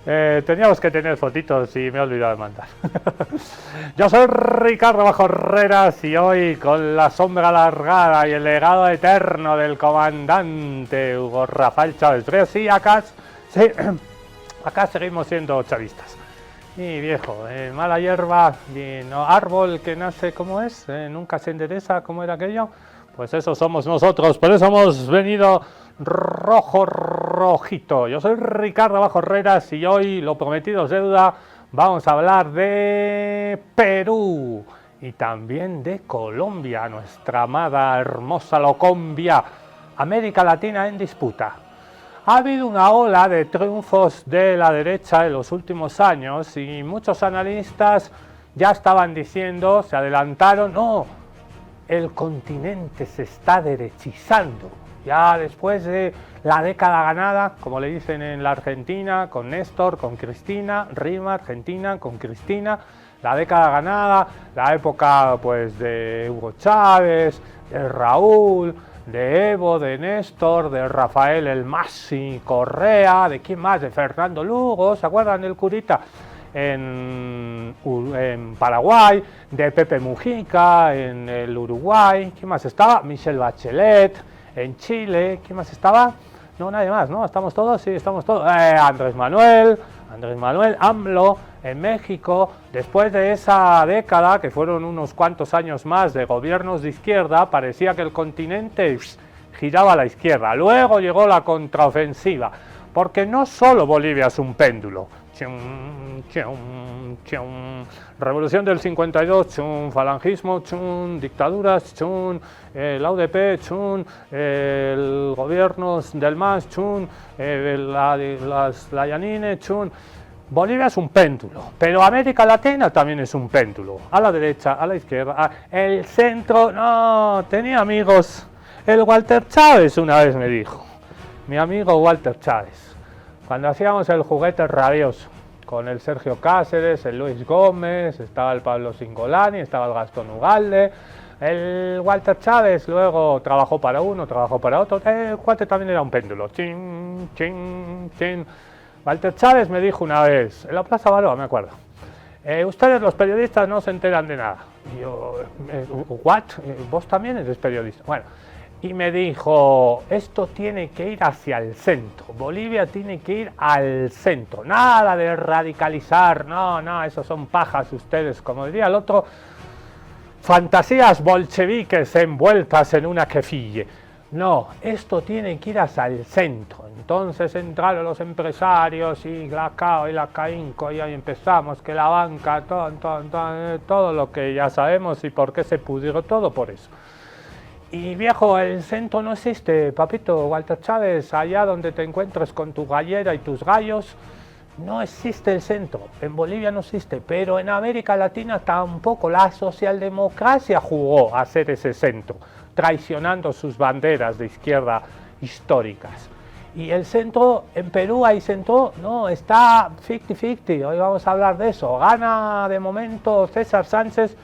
Eh, teníamos que tener fotitos y me he olvidado de mandar. Yo soy Ricardo Bajorreras y hoy, con la sombra alargada y el legado eterno del comandante Hugo Rafael Chávez Frías, sí, acá seguimos siendo chavistas. Y viejo, mala hierba, y no, árbol que nace, ¿cómo es? Nunca se endereza, ¿cómo era aquello? Pues eso somos nosotros, por eso hemos venido rojito. Yo soy Ricardo Bajorreras y hoy, lo prometido es deuda, vamos a hablar de Perú y también de Colombia, nuestra amada, hermosa Locombia, América Latina en disputa. Ha habido una ola de triunfos de la derecha en los últimos años y muchos analistas ya estaban diciendo, se adelantaron, no, el continente se está derechizando. Ya después de la década ganada, como le dicen en la Argentina, con Néstor, con Cristina, rima Argentina con Cristina, la década ganada, la época pues de Hugo Chávez, de Raúl, de Evo, de Néstor, de Rafael El Masi Correa, de quién más, de Fernando Lugo, ¿se acuerdan del curita? En Paraguay, de Pepe Mujica en el Uruguay, ¿quién más estaba? Michelle Bachelet en Chile, ¿quién más estaba? No, nadie más, ¿no? ¿Estamos todos? Sí, estamos todos. Andrés Manuel, AMLO en México. Después de esa década, que fueron unos cuantos años más de gobiernos de izquierda, parecía que el continente giraba a la izquierda. Luego llegó la contraofensiva, porque no solo Bolivia es un péndulo. Revolución del 52, falangismo, dictaduras, la UDP, el gobiernos del MAS, la Yanine, Bolivia es un péndulo, pero América Latina también es un péndulo. A la derecha, a la izquierda, el centro, no, tenía amigos. El Walter Chávez una vez me dijo, mi amigo Walter Chávez, cuando hacíamos el juguete rabioso, con el Sergio Cáceres, el Luis Gómez, estaba el Pablo Cingolani, estaba el Gastón Ugalde, el Walter Chávez luego trabajó para uno, trabajó para otro, el cuate también era un péndulo, chin, chin, chin. Walter Chávez me dijo una vez, en la Plaza Baroa, me acuerdo, ustedes los periodistas no se enteran de nada. Y yo, ¿what? ¿Vos también eres periodista? Bueno, y me dijo, esto tiene que ir hacia el centro, Bolivia tiene que ir al centro, nada de radicalizar, no, eso son pajas ustedes, como diría el otro, fantasías bolcheviques envueltas en una kefille. No, esto tiene que ir hacia el centro. Entonces entraron los empresarios y la CAO y la CAINCO y ahí empezamos, que la banca, todo lo que ya sabemos y por qué se pudrió todo por eso. Y viejo, el centro no existe, papito Walter Chávez, allá donde te encuentres con tu gallera y tus gallos, no existe el centro, en Bolivia no existe, pero en América Latina tampoco. La socialdemocracia jugó a ser ese centro, traicionando sus banderas de izquierda históricas. Y el centro, en Perú hay centro, no, está 50-50, hoy vamos a hablar de eso. Gana de momento César Sánchez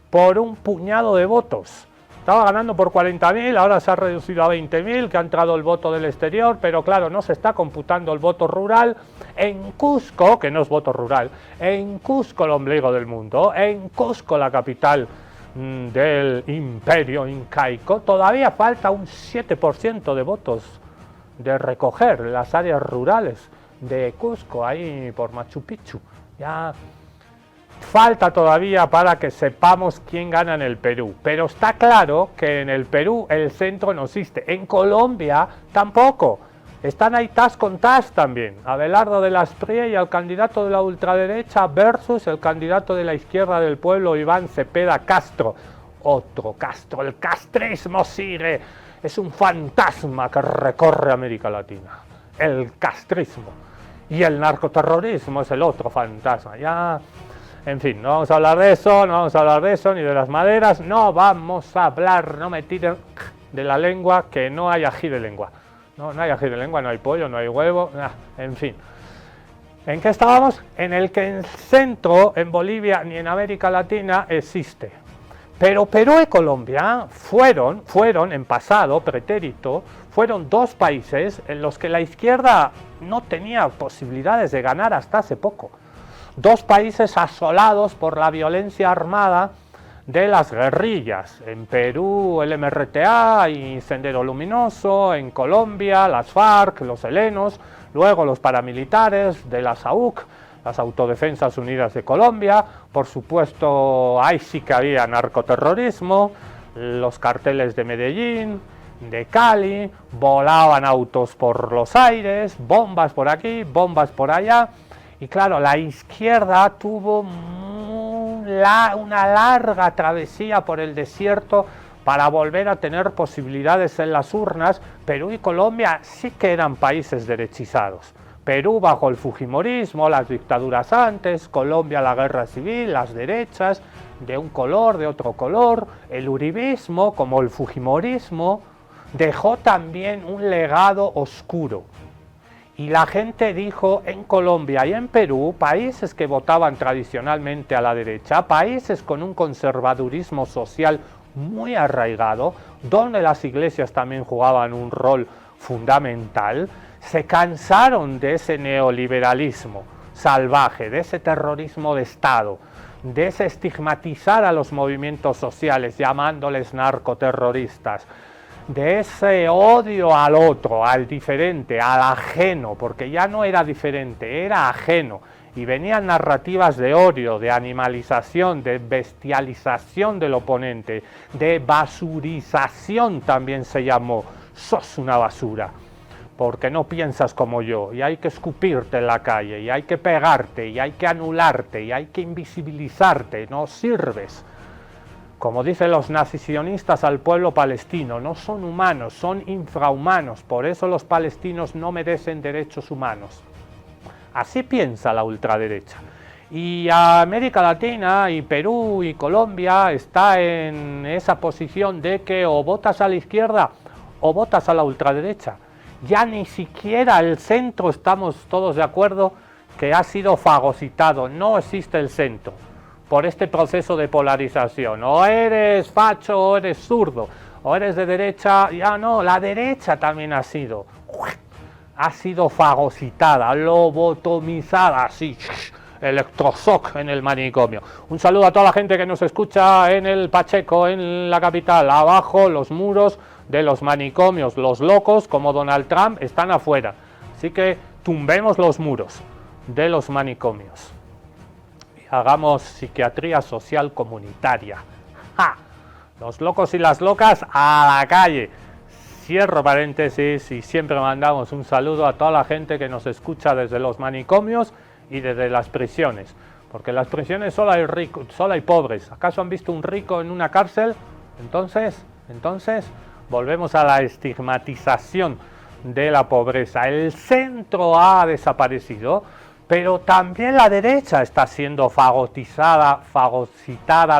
por un puñado de votos. Estaba ganando por 40.000, ahora se ha reducido a 20.000, que ha entrado el voto del exterior, pero claro, no se está computando el voto rural. En Cusco, que no es voto rural, en Cusco el ombligo del mundo, en Cusco la capital del imperio incaico, todavía falta un 7% de votos de recoger las áreas rurales de Cusco, ahí por Machu Picchu. Ya falta todavía para que sepamos quién gana en el Perú, pero está claro que en el Perú el centro no existe, en Colombia tampoco, están ahí tas con tas también, Abelardo de las Prie y el candidato de la ultraderecha versus el candidato de la izquierda del pueblo, Iván Cepeda Castro, otro Castro, el castrismo sigue, es un fantasma que recorre América Latina, el castrismo, y el narcoterrorismo es el otro fantasma, ya. En fin, no vamos a hablar de eso, ni de las maderas, no vamos a hablar, no me tiren de la lengua, que no hay ají de lengua. No hay ají de lengua, no hay pollo, no hay huevo, en fin. ¿En qué estábamos? En el que el centro, en Bolivia ni en América Latina existe. Pero Perú y Colombia fueron en pasado, pretérito, fueron dos países en los que la izquierda no tenía posibilidades de ganar hasta hace poco. Dos países asolados por la violencia armada de las guerrillas. En Perú el MRTA y Sendero Luminoso, en Colombia las FARC, los helenos, luego los paramilitares de la SAUC, las Autodefensas Unidas de Colombia, por supuesto ahí sí que había narcoterrorismo, los carteles de Medellín, de Cali, volaban autos por los aires, bombas por aquí, bombas por allá, y claro, la izquierda tuvo una larga travesía por el desierto para volver a tener posibilidades en las urnas. Perú y Colombia sí que eran países derechizados. Perú bajo el fujimorismo, las dictaduras antes, Colombia la guerra civil, las derechas, de un color, de otro color, el uribismo como el fujimorismo, dejó también un legado oscuro. Y la gente dijo en Colombia y en Perú, países que votaban tradicionalmente a la derecha, países con un conservadurismo social muy arraigado, donde las iglesias también jugaban un rol fundamental, se cansaron de ese neoliberalismo salvaje, de ese terrorismo de Estado, de ese estigmatizar a los movimientos sociales llamándoles narcoterroristas, de ese odio al otro, al diferente, al ajeno, porque ya no era diferente, era ajeno, y venían narrativas de odio, de animalización, de bestialización del oponente, de basurización también se llamó, sos una basura, porque no piensas como yo, y hay que escupirte en la calle, y hay que pegarte, y hay que anularte, y hay que invisibilizarte, no sirves. Como dicen los nazisionistas al pueblo palestino, no son humanos, son infrahumanos, por eso los palestinos no merecen derechos humanos. Así piensa la ultraderecha. Y América Latina y Perú y Colombia está en esa posición de que o votas a la izquierda o votas a la ultraderecha. Ya ni siquiera el centro, estamos todos de acuerdo, que ha sido fagocitado, no existe el centro. Por este proceso de polarización, o eres facho o eres zurdo, o eres de derecha, ya no, la derecha también ha sido fagocitada, lobotomizada, así, electroshock en el manicomio. Un saludo a toda la gente que nos escucha en el Pacheco, en la capital, abajo los muros de los manicomios, los locos como Donald Trump están afuera, así que tumbemos los muros de los manicomios. Hagamos psiquiatría social comunitaria. ¡Ja! Los locos y las locas a la calle. Cierro paréntesis y siempre mandamos un saludo a toda la gente que nos escucha desde los manicomios y desde las prisiones. Porque en las prisiones solo hay ricos, solo hay pobres. ¿Acaso han visto un rico en una cárcel? Entonces, volvemos a la estigmatización de la pobreza. El centro ha desaparecido. Pero también la derecha está siendo fagocitada,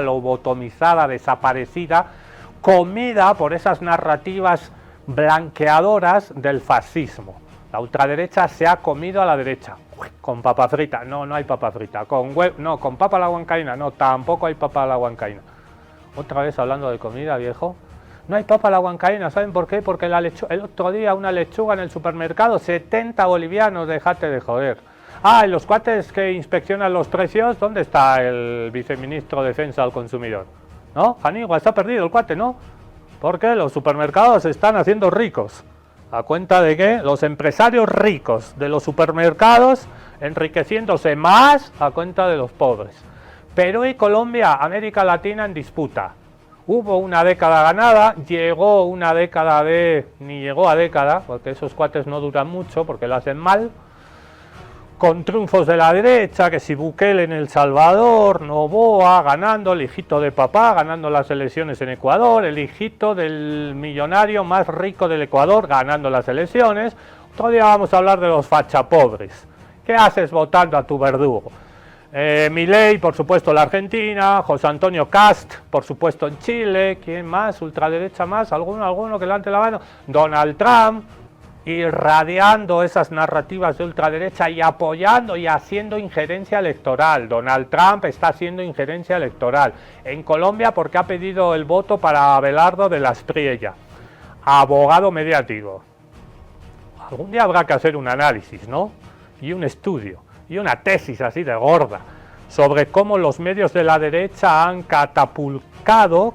lobotomizada, desaparecida, comida por esas narrativas blanqueadoras del fascismo. La ultraderecha se ha comido a la derecha, con papa frita, no hay papa frita, con papa a la huancaína, no, tampoco hay papa a la huancaína. Otra vez hablando de comida, viejo. No hay papa a la huancaína, ¿saben por qué? Porque el otro día una lechuga en el supermercado, 70 bolivianos, déjate de joder. Y los cuates que inspeccionan los precios, ¿dónde está el viceministro de Defensa al Consumidor? ¿No? Janigua, está perdido el cuate, ¿no? Porque los supermercados se están haciendo ricos. ¿A cuenta de qué? Los empresarios ricos de los supermercados enriqueciéndose más a cuenta de los pobres. Perú y Colombia, América Latina en disputa. Hubo una década ganada, llegó una década ni llegó a década, porque esos cuates no duran mucho, porque lo hacen mal, con triunfos de la derecha, que si Bukele en El Salvador, Noboa ganando, el hijito de papá ganando las elecciones en Ecuador, el hijito del millonario más rico del Ecuador ganando las elecciones. Otro día vamos a hablar de los fachapobres. ¿Qué haces votando a tu verdugo? Milei, por supuesto, la Argentina, José Antonio Kast, por supuesto, en Chile, ¿quién más? Ultraderecha más, alguno que levante la mano, Donald Trump. irradiando esas narrativas de ultraderecha y apoyando y haciendo injerencia electoral. Donald Trump está haciendo injerencia electoral. En Colombia porque ha pedido el voto para Abelardo de la Espriella, abogado mediático. Algún día habrá que hacer un análisis, ¿no? Y un estudio, y una tesis así de gorda, sobre cómo los medios de la derecha han catapultado,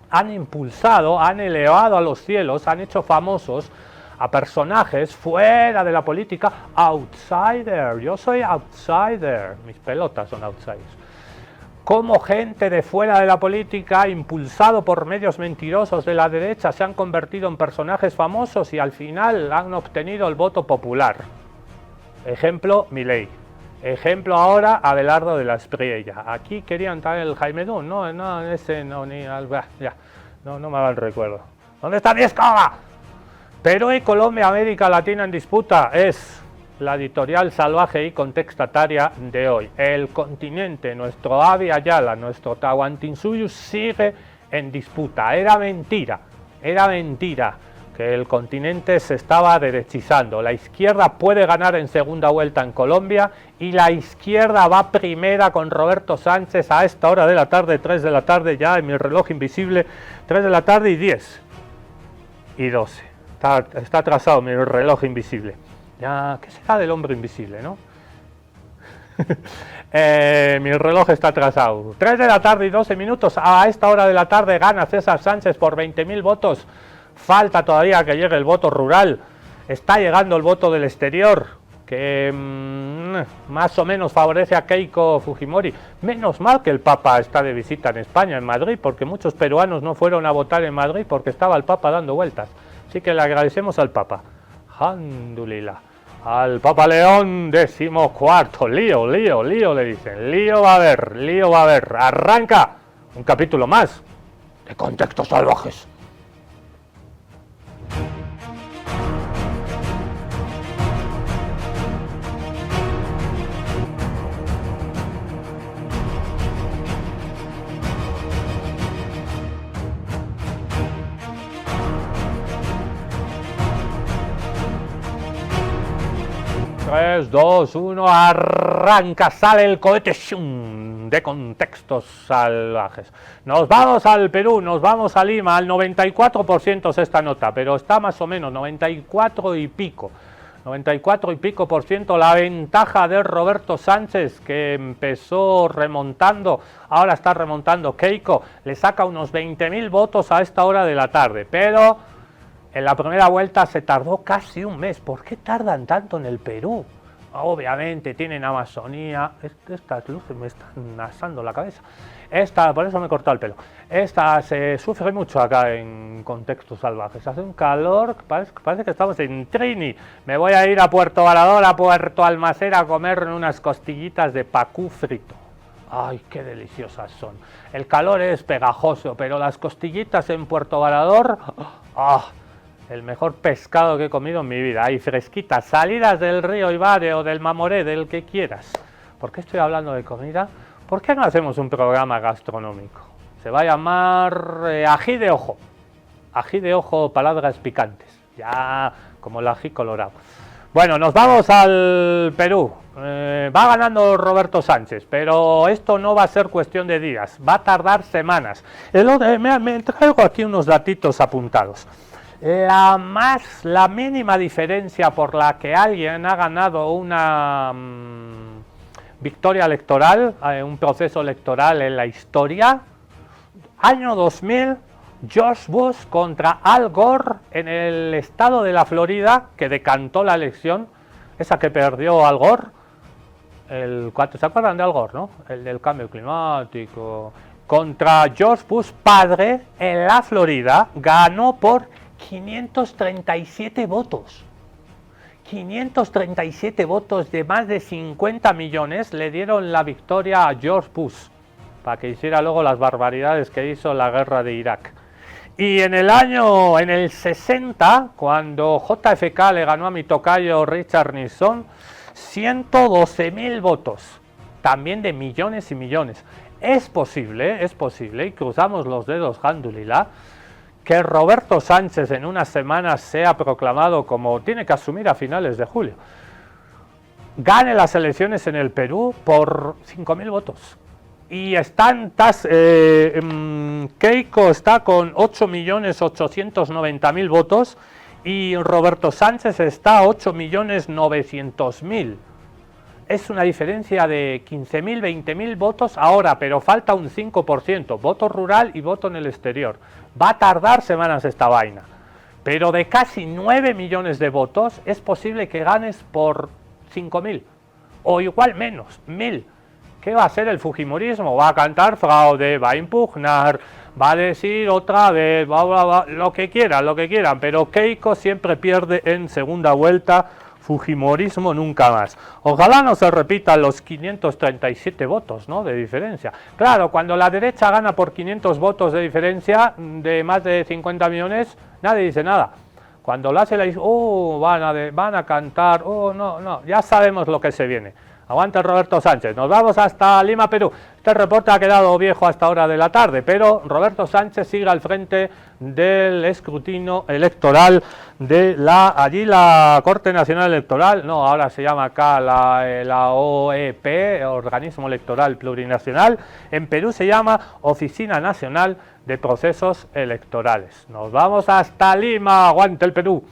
han impulsado, han elevado a los cielos, han hecho famosos a personajes fuera de la política, outsider. Yo soy outsider, mis pelotas son outsiders. Como gente de fuera de la política, impulsado por medios mentirosos de la derecha, se han convertido en personajes famosos y al final han obtenido el voto popular. Ejemplo, Milei. Ejemplo ahora, Abelardo de la Espriella. Aquí querían traer el Jaime Dun, no, ese no, ni ya, no me va el recuerdo. ¿Dónde está mi escoba? Perú y Colombia, América Latina en disputa, es la editorial salvaje y contestataria de hoy. El continente, nuestro Abya Yala, nuestro Tahuantinsuyo sigue en disputa. Era mentira que el continente se estaba derechizando. La izquierda puede ganar en segunda vuelta en Colombia y la izquierda va primera con Roberto Sánchez a esta hora de la tarde, 3 de la tarde ya en mi reloj invisible, 3 de la tarde y 10 y 12. Está atrasado mi reloj invisible. Ya, ¿qué será del hombre invisible, no? Mi reloj está atrasado. 3 de la tarde y 12 minutos. A esta hora de la tarde gana César Sánchez por 20.000 votos. Falta todavía que llegue el voto rural. Está llegando el voto del exterior, que más o menos favorece a Keiko Fujimori. Menos mal que el Papa está de visita en España, en Madrid, porque muchos peruanos no fueron a votar en Madrid porque estaba el Papa dando vueltas. Así que le agradecemos al Papa. Alhamdulillah. Al Papa León XIV. Lío le dicen. Lío va a haber. Arranca un capítulo más de Contextos Salvajes. 3, 2, 1, arranca, sale el cohete de Contextos Salvajes. Nos vamos al Perú, nos vamos a Lima, al 94% es esta nota, pero está más o menos, 94 y pico por ciento la ventaja de Roberto Sánchez, que empezó remontando, ahora está remontando Keiko, le saca unos 20.000 votos a esta hora de la tarde, pero en la primera vuelta se tardó casi un mes. ¿Por qué tardan tanto en el Perú? Obviamente tienen Amazonía. Estas luces me están asando la cabeza. Por eso me he cortado el pelo. Se sufre mucho acá en Contextos Salvajes. Hace un calor, parece que estamos en Trini. Me voy a ir a Puerto Varador, a Puerto Almacén, a comer unas costillitas de pacú frito. ¡Ay, qué deliciosas son! El calor es pegajoso, pero las costillitas en Puerto Varador... ¡ah! El mejor pescado que he comido en mi vida, ahí fresquitas, salidas del río Ibare o del Mamoré, del que quieras. ¿Por qué estoy hablando de comida? ¿Por qué no hacemos un programa gastronómico? Se va a llamar ají de ojo, palabras picantes, ya como el ají colorado. Bueno, nos vamos al Perú. Va ganando Roberto Sánchez, pero esto no va a ser cuestión de días, va a tardar semanas. Me traigo aquí unos datitos apuntados. La mínima diferencia por la que alguien ha ganado una victoria electoral, un proceso electoral en la historia, año 2000, George Bush contra Al Gore en el estado de la Florida, que decantó la elección, esa que perdió Al Gore, ¿se acuerdan de Al Gore, no? El del cambio climático, contra George Bush padre en la Florida, ganó por 537 votos. 537 votos de más de 50 millones le dieron la victoria a George Bush para que hiciera luego las barbaridades que hizo en la guerra de Irak. Y en el 60, cuando JFK le ganó a mi tocayo Richard Nixon, 112.000 votos, también de millones y millones. Es posible, y cruzamos los dedos, alhamdulillah, que Roberto Sánchez en unas semanas sea proclamado como tiene que asumir a finales de julio, gane las elecciones en el Perú por 5.000 votos. Y Keiko está con 8.890.000 votos y Roberto Sánchez está a 8.900.000. Es una diferencia de 15.000, 20.000 votos ahora, pero falta un 5%, voto rural y voto en el exterior. Va a tardar semanas esta vaina, pero de casi 9 millones de votos es posible que ganes por 5.000, o igual menos, 1.000. ¿Qué va a hacer el fujimorismo? Va a cantar fraude, va a impugnar, va a decir otra vez, lo que quieran, pero Keiko siempre pierde en segunda vuelta, fujimorismo nunca más. Ojalá no se repitan los 537 votos, ¿no?, de diferencia. Claro, cuando la derecha gana por 500 votos de diferencia de más de 50 millones, nadie dice nada. Cuando lo hace, le dice, van a cantar, no, ya sabemos lo que se viene. Aguante Roberto Sánchez. Nos vamos hasta Lima, Perú. Este reporte ha quedado viejo hasta hora de la tarde, pero Roberto Sánchez sigue al frente del escrutinio electoral de la Corte Nacional Electoral, no, ahora se llama acá la OEP, Organismo Electoral Plurinacional. En Perú se llama Oficina Nacional de Procesos Electorales. Nos vamos hasta Lima. Aguante el Perú.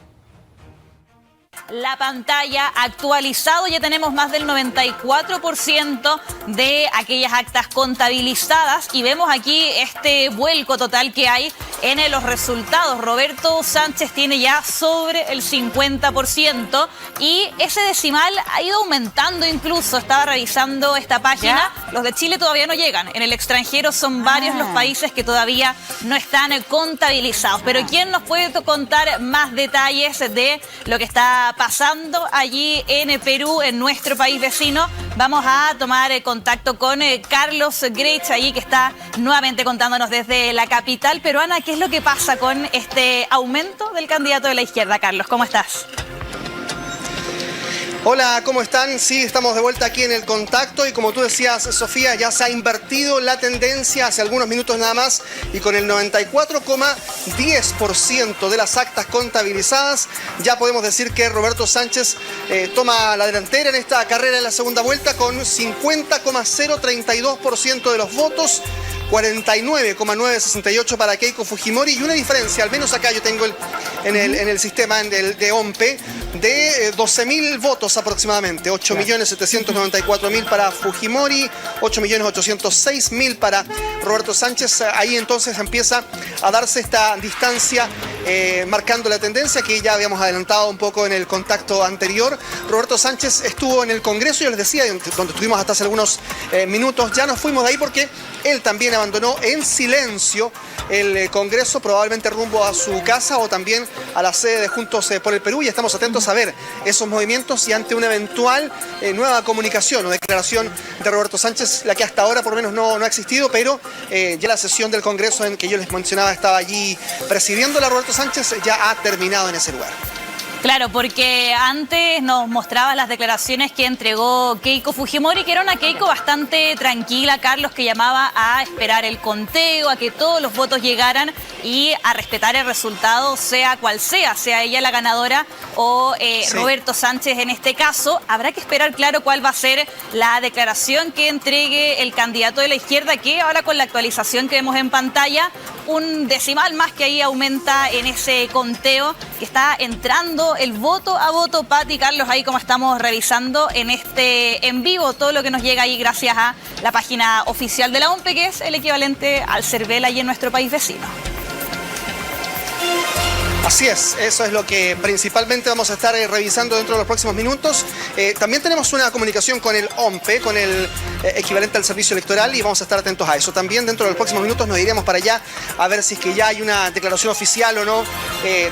La pantalla actualizado, ya tenemos más del 94% de aquellas actas contabilizadas y vemos aquí este vuelco total que hay en los resultados. Roberto Sánchez tiene ya sobre el 50% y ese decimal ha ido aumentando incluso. Estaba revisando esta página, los de Chile todavía no llegan, en el extranjero son varios los países que todavía no están contabilizados. Pero ¿quién nos puede contar más detalles de lo que está pasando allí en Perú, en nuestro país vecino? Vamos a tomar contacto con Carlos Grech, allí que está nuevamente contándonos desde la capital peruana qué es lo que pasa con este aumento del candidato de la izquierda. Carlos, ¿cómo estás? Hola, ¿cómo están? Sí, estamos de vuelta aquí en el contacto y como tú decías, Sofía, ya se ha invertido la tendencia hace algunos minutos nada más y con el 94,10% de las actas contabilizadas ya podemos decir que Roberto Sánchez toma la delantera en esta carrera en la segunda vuelta con 50,032% de los votos, 49,968 para Keiko Fujimori y una diferencia, al menos acá yo tengo en el sistema de OMPE, de 12.000 votos aproximadamente, 8.794.000 para Fujimori, 8.806.000 para Roberto Sánchez. Ahí entonces empieza a darse esta distancia marcando la tendencia que ya habíamos adelantado un poco en el contacto anterior. Roberto Sánchez estuvo en el Congreso, yo les decía, donde estuvimos hasta hace algunos minutos, ya nos fuimos de ahí porque él también abandonó en silencio el Congreso, probablemente rumbo a su casa o también a la sede de Juntos por el Perú, y estamos atentos a ver esos movimientos y ante una eventual nueva comunicación o declaración de Roberto Sánchez, la que hasta ahora por lo menos no ha existido, pero ya la sesión del Congreso en que yo les mencionaba estaba allí presidiéndola Roberto Sánchez, ya ha terminado en ese lugar. Claro, porque antes nos mostraba las declaraciones que entregó Keiko Fujimori, que era una Keiko bastante tranquila, Carlos, que llamaba a esperar el conteo, a que todos los votos llegaran y a respetar el resultado, sea cual sea ella la ganadora o sí, Roberto Sánchez en este caso. Habrá que esperar, claro, cuál va a ser la declaración que entregue el candidato de la izquierda, que ahora con la actualización que vemos en pantalla, un decimal más que ahí aumenta en ese conteo que está entrando el voto a voto. Pati, Carlos, ahí como estamos revisando en vivo todo lo que nos llega ahí gracias a la página oficial de la OMPE, que es el equivalente al CERVEL allí en nuestro país vecino. Así es, eso es lo que principalmente vamos a estar revisando dentro de los próximos minutos. También tenemos una comunicación con el OMPE, con el equivalente al servicio electoral, y vamos a estar atentos a eso. También dentro de los próximos minutos nos iremos para allá a ver si es que ya hay una declaración oficial o no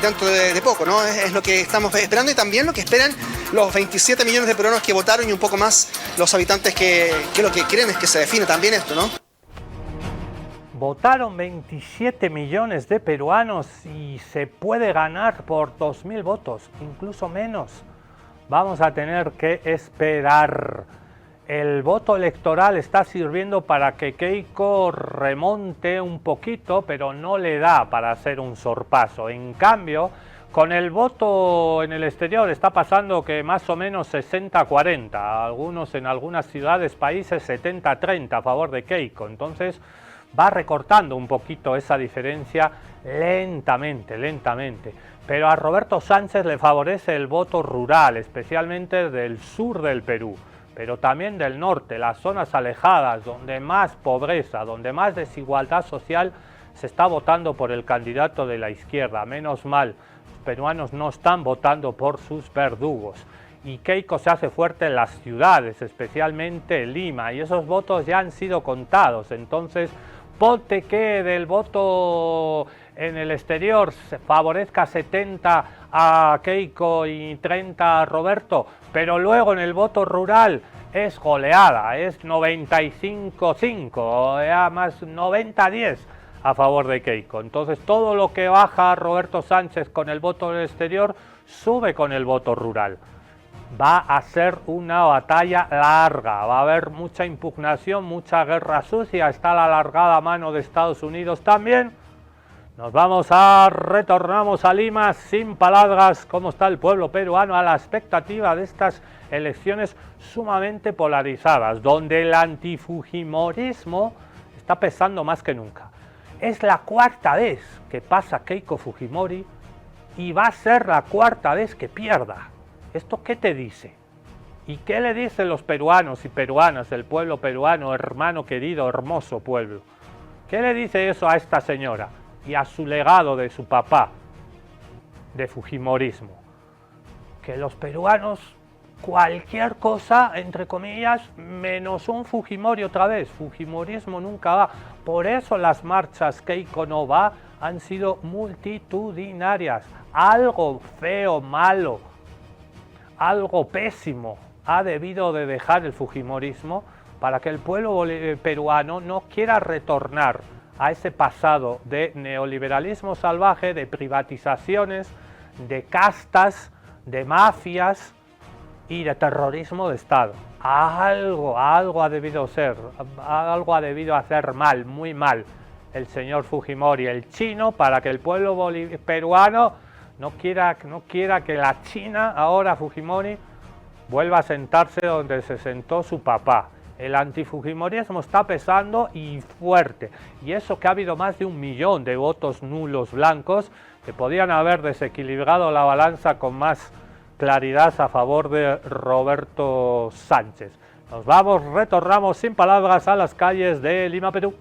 dentro de poco, ¿no? Es lo que estamos esperando y también lo que esperan los 27 millones de peruanos que votaron y un poco más los habitantes que lo que quieren es que se define también esto, ¿no? Votaron 27 millones de peruanos y se puede ganar por 2.000 votos, incluso menos. Vamos a tener que esperar. el voto electoral está sirviendo para que Keiko remonte un poquito, pero no le da para hacer un sorpaso. En cambio, con el voto en el exterior está pasando que más o menos 60-40, algunos en algunas ciudades, países 70-30 a favor de Keiko. Entonces va recortando un poquito esa diferencia lentamente. Pero a Roberto Sánchez le favorece el voto rural, especialmente del sur del Perú, pero también del norte, las zonas alejadas, donde más pobreza, donde más desigualdad social, se está votando por el candidato de la izquierda. Menos mal, los peruanos no están votando por sus verdugos. Y Keiko se hace fuerte en las ciudades, especialmente en Lima, y esos votos ya han sido contados. Entonces, ponte que del voto en el exterior se favorezca 70 a Keiko y 30 a Roberto, pero luego en el voto rural es goleada, es 95-5, ya más 90-10 a favor de Keiko. Entonces todo lo que baja Roberto Sánchez con el voto del exterior sube con el voto rural. Va a ser una batalla larga, va a haber mucha impugnación, mucha guerra sucia, está la alargada mano de Estados Unidos también. Retornamos a Lima sin palabras. ¿Cómo está el pueblo peruano a la expectativa de estas elecciones sumamente polarizadas, donde el antifujimorismo está pesando más que nunca? Es la cuarta vez que pasa Keiko Fujimori y va a ser la cuarta vez que pierda. ¿Esto qué te dice? ¿Y qué le dicen los peruanos y peruanas, el pueblo peruano, hermano querido, hermoso pueblo? ¿Qué le dice eso a esta señora y a su legado de su papá de fujimorismo? Que los peruanos, cualquier cosa, entre comillas, menos un Fujimori otra vez. Fujimorismo nunca va. Por eso las marchas Keiko no va han sido multitudinarias. Algo feo, malo, algo pésimo ha debido de dejar el fujimorismo para que el pueblo peruano no quiera retornar a ese pasado de neoliberalismo salvaje, de privatizaciones, de castas, de mafias y de terrorismo de Estado. Algo ha debido ser, algo ha debido hacer mal, muy mal, el señor Fujimori, el chino, para que el pueblo peruano no quiera que la China, ahora Fujimori, vuelva a sentarse donde se sentó su papá. El antifujimorismo está pesando y fuerte. Y eso que ha habido más de 1 millón de votos nulos blancos que podían haber desequilibrado la balanza con más claridad a favor de Roberto Sánchez. Retornamos sin palabras a las calles de Lima, Perú.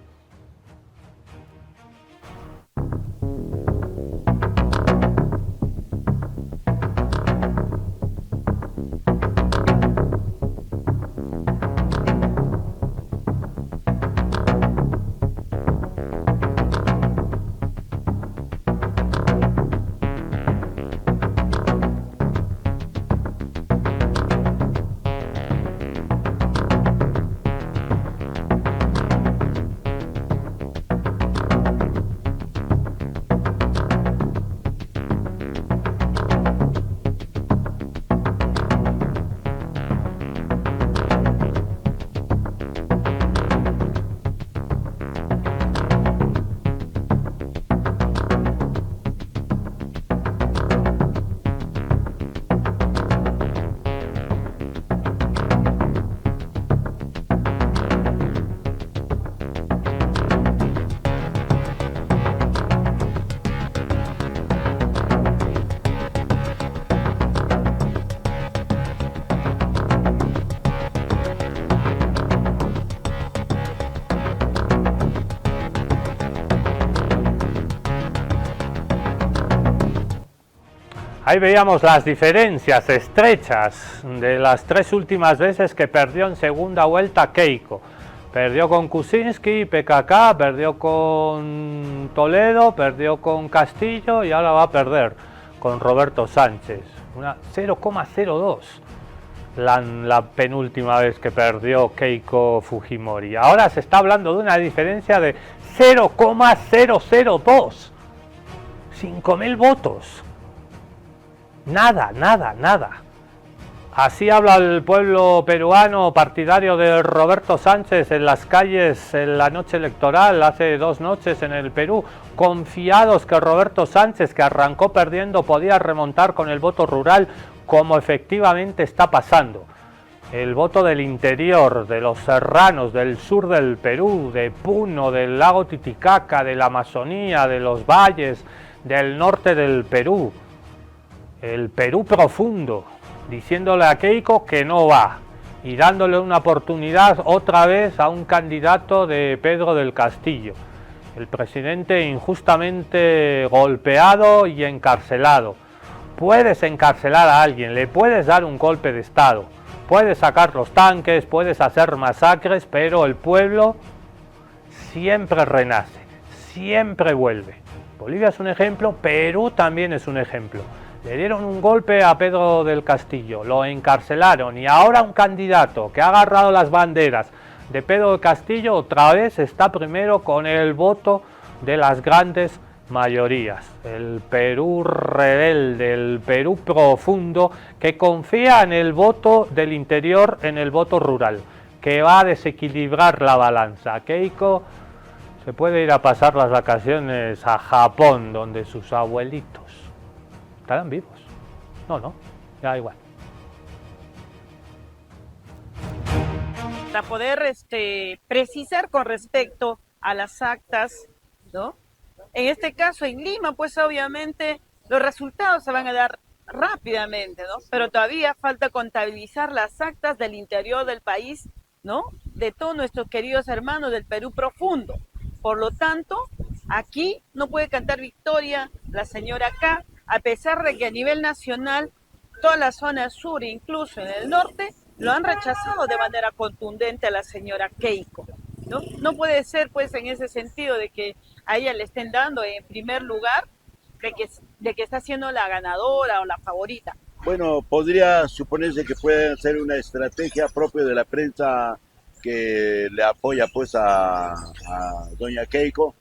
Ahí veíamos las diferencias estrechas de las 3 últimas veces que perdió en segunda vuelta Keiko. Perdió con Kuczynski, PKK, perdió con Toledo, perdió con Castillo y ahora va a perder con Roberto Sánchez. Una 0,02 la penúltima vez que perdió Keiko Fujimori. Ahora se está hablando de una diferencia de 0,002. 5.000 votos. Nada. Así habla el pueblo peruano partidario de Roberto Sánchez en las calles en la noche electoral, hace 2 noches en el Perú, confiados que Roberto Sánchez, que arrancó perdiendo, podía remontar con el voto rural, como efectivamente está pasando. El voto del interior, de los serranos, del sur del Perú, de Puno, del lago Titicaca, de la Amazonía, de los valles, del norte del Perú, el Perú profundo, diciéndole a Keiko que no va y dándole una oportunidad otra vez a un candidato de Pedro del Castillo, el presidente injustamente golpeado y encarcelado. Puedes encarcelar a alguien, le puedes dar un golpe de estado, puedes sacar los tanques, puedes hacer masacres, pero el pueblo siempre renace, siempre vuelve. Bolivia es un ejemplo, Perú también es un ejemplo. Le dieron un golpe a Pedro del Castillo, lo encarcelaron y ahora un candidato que ha agarrado las banderas de Pedro del Castillo otra vez está primero con el voto de las grandes mayorías. El Perú rebelde, el Perú profundo que confía en el voto del interior, en el voto rural, que va a desequilibrar la balanza. Keiko se puede ir a pasar las vacaciones a Japón, donde sus abuelitos estarán vivos. No, da igual. Para poder precisar con respecto a las actas, ¿no? En este caso en Lima, pues obviamente los resultados se van a dar rápidamente, ¿no? Pero todavía falta contabilizar las actas del interior del país, ¿no? De todos nuestros queridos hermanos del Perú profundo. Por lo tanto, aquí no puede cantar victoria la señora K, a pesar de que a nivel nacional, toda la zona sur, incluso en el norte, lo han rechazado de manera contundente a la señora Keiko, ¿no? No puede ser, pues, en ese sentido de que a ella le estén dando en primer lugar de que está siendo la ganadora o la favorita. Bueno, podría suponerse que puede ser una estrategia propia de la prensa que le apoya pues a doña Keiko,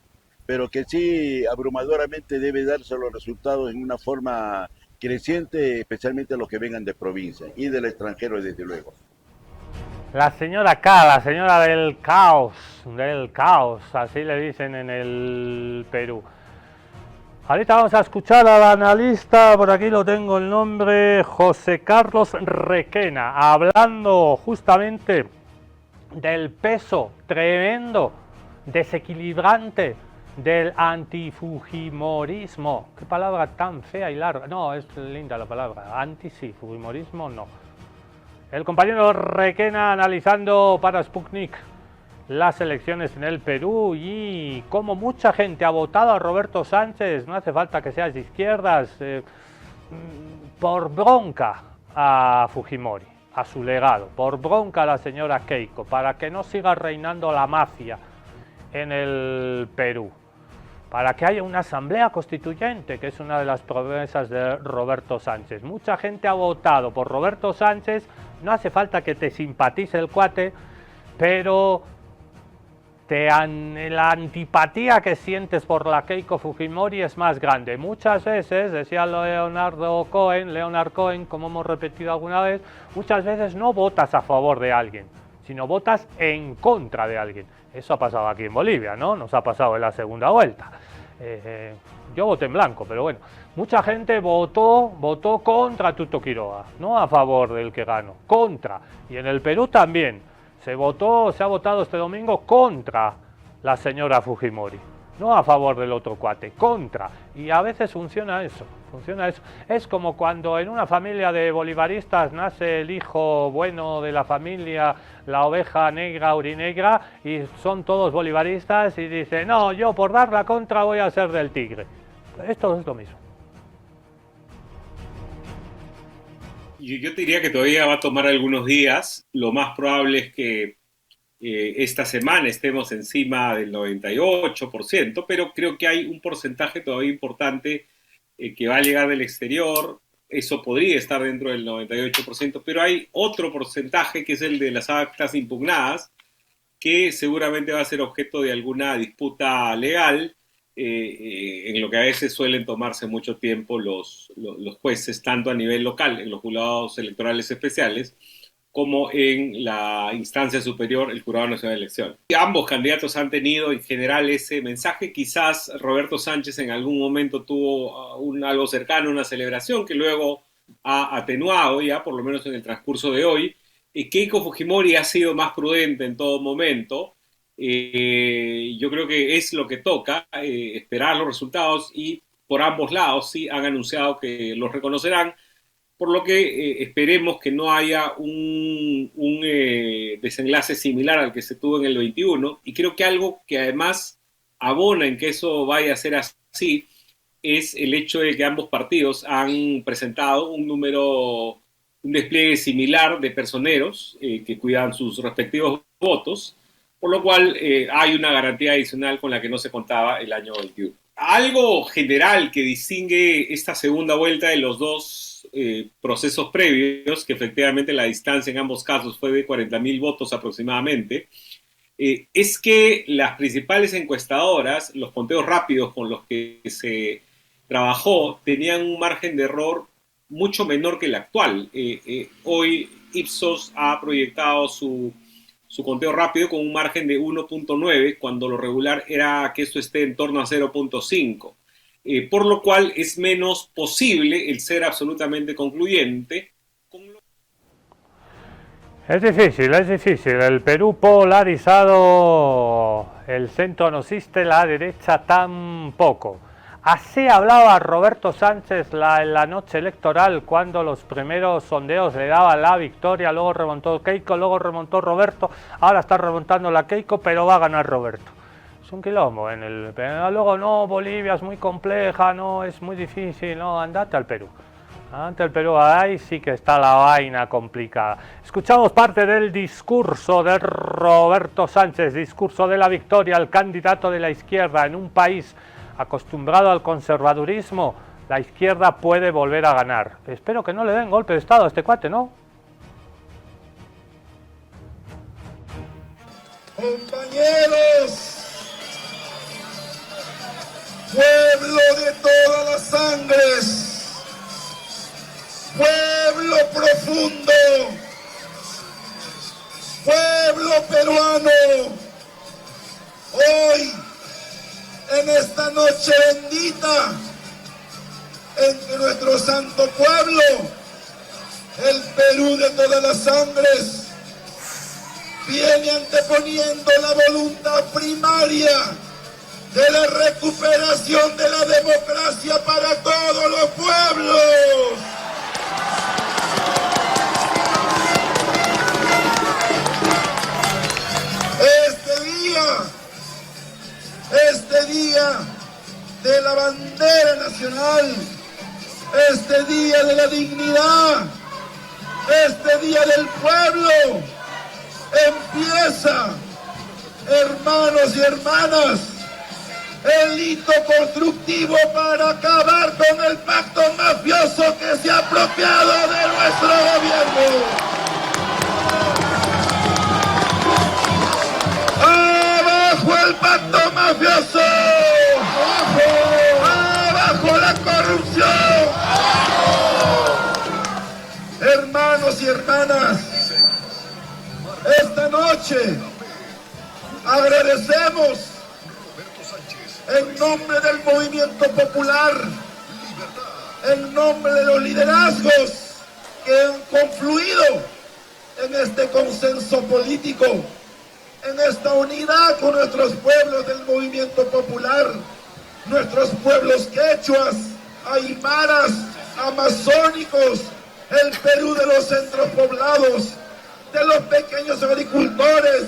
pero que sí abrumadoramente debe darse los resultados en una forma creciente, especialmente los que vengan de provincia y del extranjero, desde luego. La señora K, la señora del caos, así le dicen en el Perú. Ahorita vamos a escuchar al analista, por aquí lo tengo el nombre, José Carlos Requena, hablando justamente del peso tremendo, desequilibrante del antifujimorismo. Qué palabra tan fea y larga. No, es linda la palabra. Sí, fujimorismo no. El compañero Requena analizando para Sputnik las elecciones en el Perú y cómo mucha gente ha votado a Roberto Sánchez, no hace falta que seas de izquierdas, por bronca a Fujimori, a su legado, por bronca a la señora Keiko, para que no siga reinando la mafia en el Perú, para que haya una asamblea constituyente, que es una de las promesas de Roberto Sánchez. Mucha gente ha votado por Roberto Sánchez, no hace falta que te simpatice el cuate, pero la antipatía que sientes por la Keiko Fujimori es más grande. Muchas veces, decía Leonard Cohen, como hemos repetido alguna vez, muchas veces no votas a favor de alguien, sino votas en contra de alguien. Eso ha pasado aquí en Bolivia, ¿no? Nos ha pasado en la segunda vuelta. Yo voté en blanco, pero bueno, mucha gente votó contra Tuto Quiroga, no a favor del que ganó, contra. Y en el Perú también. Se ha votado este domingo contra la señora Fujimori, no a favor del otro cuate, contra. Y a veces funciona eso. Es como cuando en una familia de bolivaristas nace el hijo bueno de la familia, la oveja negra, urinegra, y son todos bolivaristas y dicen, no, yo por dar la contra voy a ser del tigre. Esto es lo mismo. Yo te diría que todavía va a tomar algunos días. Lo más probable es que esta semana estemos encima del 98%, pero creo que hay un porcentaje todavía importante que va a llegar del exterior. Eso podría estar dentro del 98%, pero hay otro porcentaje que es el de las actas impugnadas, que seguramente va a ser objeto de alguna disputa legal. en lo que a veces suelen tomarse mucho tiempo los jueces, tanto a nivel local, en los jurados electorales especiales, como en la instancia superior, el Jurado Nacional de Elecciones. Ambos candidatos han tenido en general ese mensaje. Quizás Roberto Sánchez en algún momento tuvo algo cercano, una celebración que luego ha atenuado ya, por lo menos en el transcurso de hoy. Keiko Fujimori ha sido más prudente en todo momento. Yo creo que es lo que toca, esperar los resultados, y por ambos lados sí han anunciado que los reconocerán, por lo que esperemos que no haya un desenlace similar al que se tuvo en el 21, y creo que algo que además abona en que eso vaya a ser así es el hecho de que ambos partidos han presentado un despliegue similar de personeros que cuidan sus respectivos votos, por lo cual hay una garantía adicional con la que no se contaba el año 21. Algo general que distingue esta segunda vuelta de los dos procesos previos, que efectivamente la distancia en ambos casos fue de 40.000 votos aproximadamente, es que las principales encuestadoras, los conteos rápidos con los que se trabajó, tenían un margen de error mucho menor que el actual. Hoy Ipsos ha proyectado su conteo rápido con un margen de 1.9, cuando lo regular era que esto esté en torno a 0.5. Por lo cual es menos posible el ser absolutamente concluyente. Es difícil, es difícil. El Perú polarizado, el centro no existe, la derecha tampoco. Así hablaba Roberto Sánchez en la noche electoral, cuando los primeros sondeos le daban la victoria, luego remontó Keiko, luego remontó Roberto, ahora está remontando la Keiko, pero va a ganar Roberto. Es un quilombo luego no, Bolivia es muy compleja, no, es muy difícil, no, andate al Perú. Ante el Perú, ahí sí que está la vaina complicada. Escuchamos parte del discurso de Roberto Sánchez, discurso de la victoria, el candidato de la izquierda en un país acostumbrado al conservadurismo. La izquierda puede volver a ganar. Espero que no le den golpe de estado a este cuate, ¿no? Compañeros, pueblo de todas las sangres, pueblo profundo, pueblo peruano, hoy, en esta noche bendita, en que nuestro santo pueblo, el Perú de todas las sangres, viene anteponiendo la voluntad primaria de la recuperación de la democracia para todos los pueblos. Este día de la bandera nacional, este día de la dignidad, este día del pueblo, empieza, hermanos y hermanas, el hito constructivo para acabar con el pacto mafioso que se ha apropiado de nuestro gobierno. ¡Abajo el pacto mafioso! ¡Abajo la corrupción! Hermanos y hermanas, esta noche agradecemos en nombre del movimiento popular, en nombre de los liderazgos que han confluido en este consenso político, en esta unidad con nuestros pueblos del movimiento popular, nuestros pueblos quechuas, aymaras, amazónicos, el Perú de los centros poblados, de los pequeños agricultores,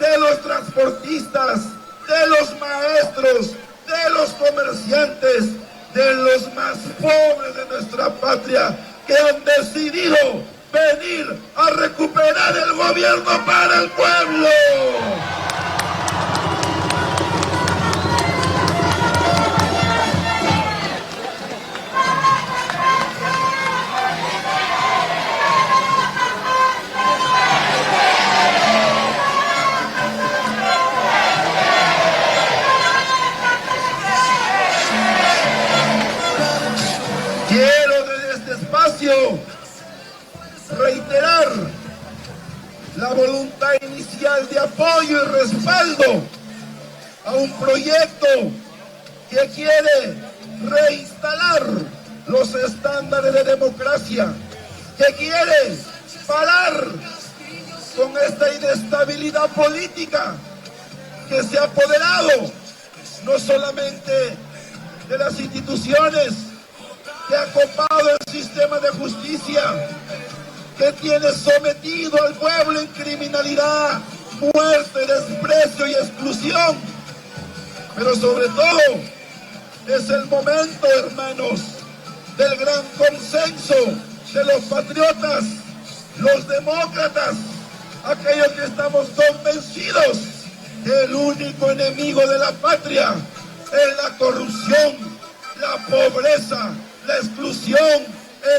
de los transportistas, de los maestros, de los comerciantes, de los más pobres de nuestra patria, que han decidido venir a recuperar el gobierno para el pueblo. respaldo a un proyecto que quiere reinstalar los estándares de democracia, que quiere parar con esta inestabilidad política que se ha apoderado no solamente de las instituciones, que ha copado el sistema de justicia, que tiene sometido al pueblo en criminalidad, muerte, desprecio y exclusión. Pero sobre todo es el momento, hermanos, del gran consenso de los patriotas, los demócratas, aquellos que estamos convencidos que el único enemigo de la patria es la corrupción, la pobreza, la exclusión,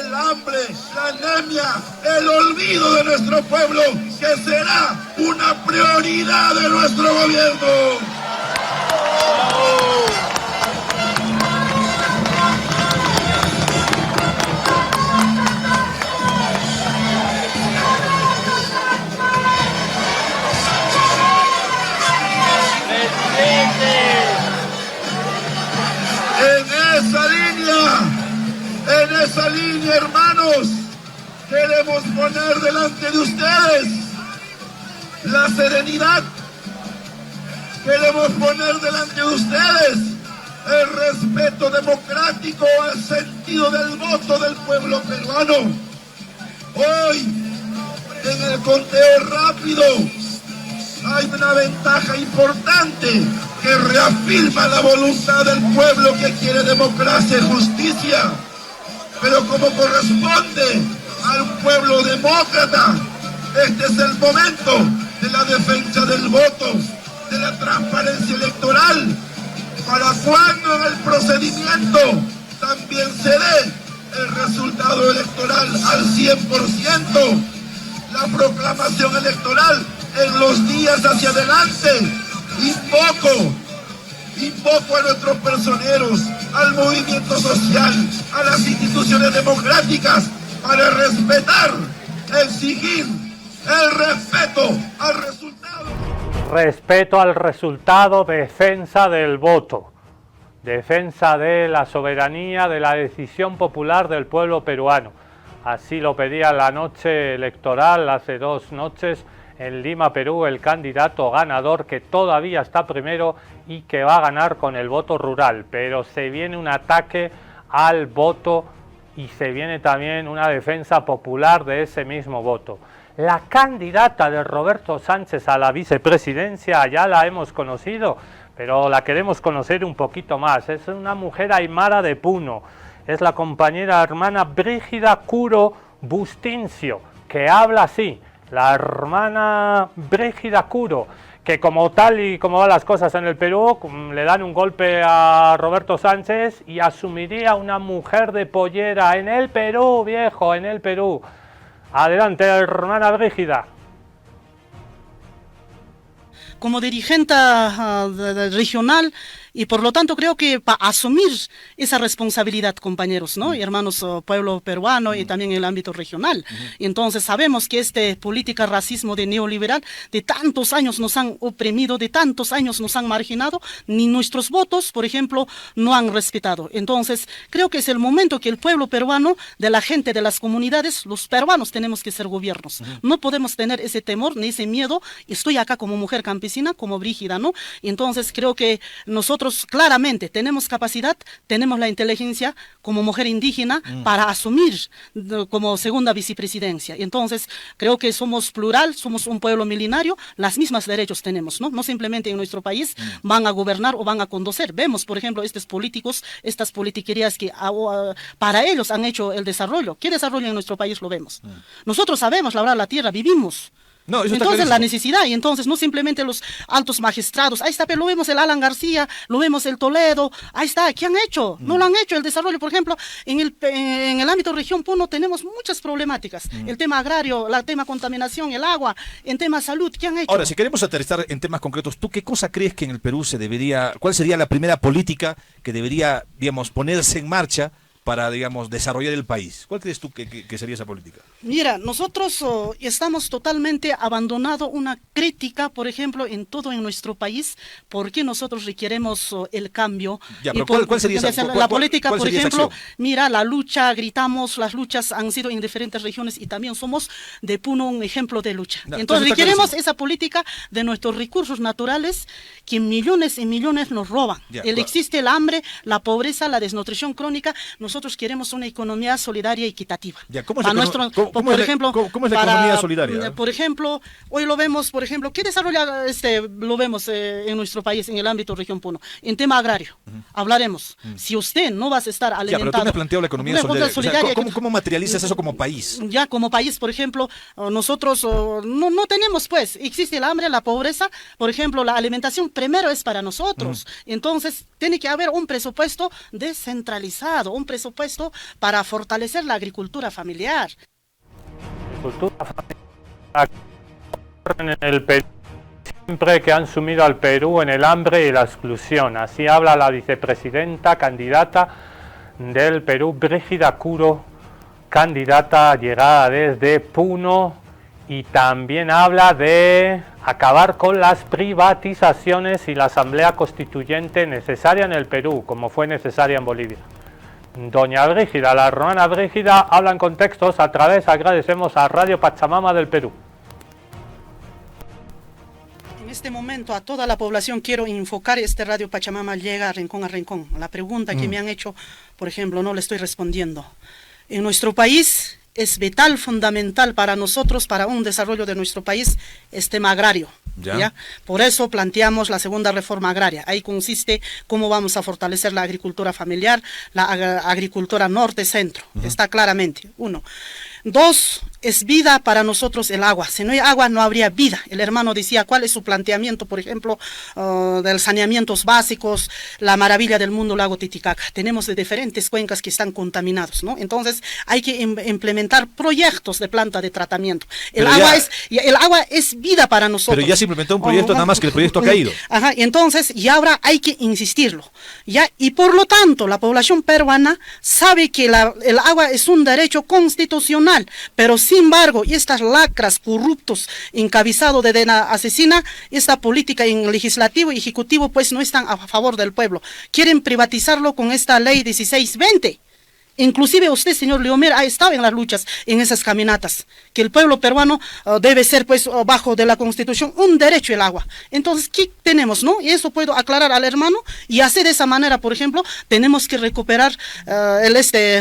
el hambre, la anemia, el olvido de nuestro pueblo, que será una prioridad de nuestro gobierno. En esa línea, hermanos, queremos poner delante de ustedes la serenidad, queremos poner delante de ustedes el respeto democrático al sentido del voto del pueblo peruano. Hoy, en el conteo rápido, hay una ventaja importante que reafirma la voluntad del pueblo que quiere democracia y justicia. Pero como corresponde al pueblo demócrata, este es el momento de la defensa del voto, de la transparencia electoral, para cuando en el procedimiento también se dé el resultado electoral al 100%, la proclamación electoral en los días hacia adelante. Invoco a nuestros personeros, al movimiento social, a las instituciones democráticas para respetar, exigir el respeto al resultado. Respeto al resultado, defensa del voto, defensa de la soberanía, de la decisión popular del pueblo peruano. Así lo pedía la noche electoral, hace 2 noches, en Lima, Perú, el candidato ganador que todavía está primero y que va a ganar con el voto rural. Pero se viene un ataque al voto y se viene también una defensa popular de ese mismo voto. La candidata de Roberto Sánchez a la vicepresidencia ya la hemos conocido, pero la queremos conocer un poquito más. Es una mujer aymara de Puno, es la compañera hermana Brígida Curo Bustincio, que habla así. La hermana Brígida Curo, que como tal y como van las cosas en el Perú, le dan un golpe a Roberto Sánchez y asumiría una mujer de pollera en el Perú, viejo, en el Perú. Adelante, hermana Brígida. Como dirigente regional, y por lo tanto creo que para asumir esa responsabilidad, compañeros, ¿no? Y hermanos, pueblo peruano y también en el ámbito regional. Y entonces sabemos que esta política racismo de neoliberal de tantos años nos han oprimido, de tantos años nos han marginado, ni nuestros votos, por ejemplo, no han respetado. Entonces creo que es el momento que el pueblo peruano, de la gente, de las comunidades, los peruanos tenemos que ser gobiernos. No podemos tener ese temor ni ese miedo. Estoy acá como mujer campesina, como Brígida, ¿no? Y entonces creo que nosotros claramente tenemos capacidad, tenemos la inteligencia como mujer indígena para asumir como segunda vicepresidencia. Entonces creo que somos plural, somos un pueblo milenario, las mismas derechos tenemos, ¿no? No simplemente en nuestro país van a gobernar o van a conducir. Vemos, por ejemplo, estos políticos, estas politiquerías que para ellos han hecho el desarrollo. ¿Qué desarrollo en nuestro país lo vemos? Nosotros sabemos labrar la tierra, vivimos. No, eso entonces está la necesidad, y entonces no simplemente los altos magistrados, ahí está, pero lo vemos el Alan García, lo vemos el Toledo, ahí está, ¿qué han hecho? No lo han hecho, el desarrollo, por ejemplo, en el ámbito región Puno tenemos muchas problemáticas, el tema agrario, el tema contaminación, el agua, en tema salud, ¿qué han hecho? Ahora, si queremos aterrizar en temas concretos, ¿tú qué cosa crees que en el Perú cuál sería la primera política que debería, digamos, ponerse en marcha para, digamos, desarrollar el país? ¿Cuál crees tú que sería esa política? Mira, nosotros estamos totalmente abandonado una crítica, por ejemplo, en nuestro país, porque nosotros requeremos el cambio. Ya, pero ¿cuál sería esa, la política, cuál por sería esa ejemplo, acción? mira, la lucha, gritamos, las luchas han sido en diferentes regiones y también somos de Puno un ejemplo de lucha. No, entonces está requeremos clarísimo. esa política de nuestros recursos naturales que millones y millones nos roban. Ya, Existe el hambre, la pobreza, la desnutrición crónica. Nosotros queremos una economía solidaria y equitativa. Ya, ¿cómo es Para la nuestro- econo- cómo por es la- ejemplo, cómo es la para, economía solidaria? Por ejemplo, hoy lo vemos, por ejemplo, ¿qué desarrolla lo vemos en nuestro país, en el ámbito región Puno? En tema agrario, hablaremos. Si usted no va a estar Ya, alimentado... pero tú me has planteado la economía una solidaria. O sea, solidaria ¿cómo materializas eso como país? ya como país, por ejemplo, nosotros no tenemos, pues, existe el hambre, la pobreza, por ejemplo, la alimentación primero es para nosotros. Entonces, tiene que haber un presupuesto descentralizado, un presupuesto para fortalecer la agricultura familiar. Agricultura familiar en el Perú, siempre que han sumido al Perú en el hambre y la exclusión. Así habla la vicepresidenta candidata del Perú, Brígida Kuro, candidata llegada desde Puno, y también habla de acabar con las privatizaciones y la asamblea constituyente necesaria en el Perú, como fue necesaria en Bolivia. Doña Brígida, la hermana Brígida, habla en contextos a través, agradecemos a Radio Pachamama del Perú. En este momento a toda la población quiero enfocar este Radio Pachamama llega a rincón. La pregunta que me han hecho, por ejemplo, no le estoy respondiendo. En nuestro país es vital, fundamental para nosotros, para un desarrollo de nuestro país, es tema agrario. ¿Ya? Por eso planteamos la segunda reforma agraria. Ahí consiste cómo vamos a fortalecer la agricultura familiar, la agricultura norte-centro. Está claramente. 1. 2, es vida para nosotros el agua. Si no hay agua, no habría vida. El hermano decía, ¿cuál es su planteamiento, por ejemplo, de saneamientos básicos, la maravilla del mundo, lago Titicaca? Tenemos de diferentes cuencas que están contaminados, ¿no? Entonces, hay que implementar proyectos de planta de tratamiento. El agua es vida para nosotros. Pero ya se implementó un proyecto, nada más que el proyecto ha caído. Ajá, entonces, y ahora hay que insistirlo, ¿ya? Y por lo tanto, la población peruana sabe que el agua es un derecho constitucional, pero sin embargo, estas lacras corruptos encabezados de Dena Asesina, esta política en legislativo y ejecutivo pues no están a favor del pueblo. Quieren privatizarlo con esta ley 1620. Inclusive usted, señor Leomir, ha estado en las luchas, en esas caminatas, que el pueblo peruano debe ser, pues, bajo de la Constitución, un derecho al agua. Entonces, ¿qué tenemos, no? Y eso puedo aclarar al hermano, y así de esa manera, por ejemplo, tenemos que recuperar